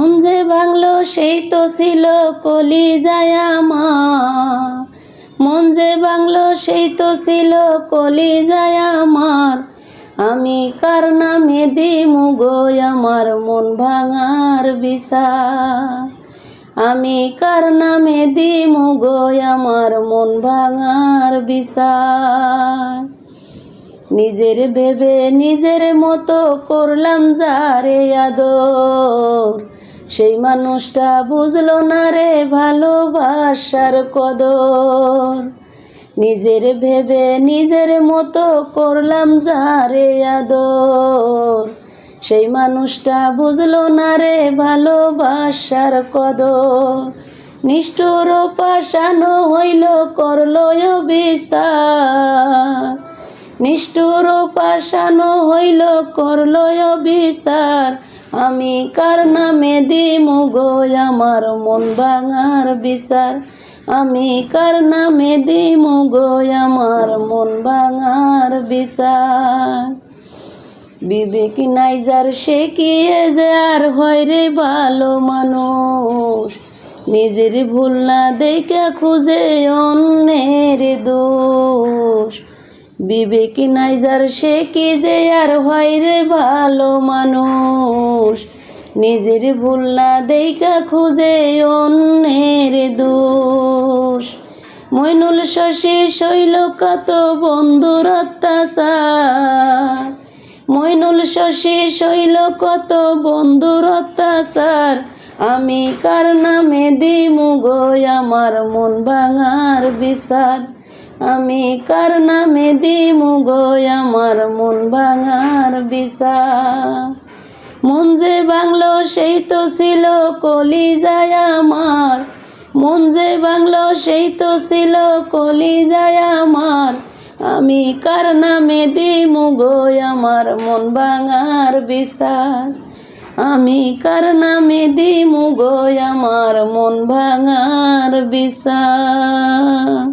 মন যে ভাঙলো সেই তো ছিল কলিজায় আমার, মন যে ভাঙলো সেই তো ছিল কলিজায় আমার। আমি কার নামে দিমু গো আমার মন ভাঙার বিচার, আমি কার নামে দিমু গো আমার মন ভাঙার বিচার। নিজের ভেবে নিজের মতো করলাম যারে আদর, সেই মানুষটা বুঝলো না রে ভালোবাসার কদর। নিজের ভেবে নিজের মতো করলাম যারে আদর, সেই মানুষটা বুঝলো না রে ভালোবাসার কদর। নিষ্ঠুর পাষানো হইল করলো বিচার, নিষ্ঠুর পাষানো হইল করলো বিচার। আমি কার নামে দিমু গো আমার মন ভাঙার বিচার, আমি কার নামে দিমু গো আমার মন ভাঙার বিচার। বিবেক নাই যার সে কি যে আর হয় রে ভালো মানুষ, নিজের ভুল না দেখে খুঁজে অন্যের দোষ। বিবেক নাই যার সে কি যে আর হয় রে ভালো মানুষ, নিজের ভুল না দেখা খুঁজে অন্যের দোষ। মইনুল শশী শৈল কত বন্ধুর অত্যাচার, মইনুল শশী শৈল কত বন্ধুর অত্যাচার। আমি কার নামে দিমু গো আমার মন ভাঙার বিচার, আমি কার নামে দিমু গো আমার মন ভাঙার বিচার। মন যে ভাঙলো সেই তো ছিল কলিজায় আমার, মন যে ভাঙলো সেই তো ছিল কলিজায় আমার। আমি কার নামে দিমু গো আমার মন ভাঙার বিচার, আমি কার নামে দিমু গো আমার মন ভাঙার বিচার।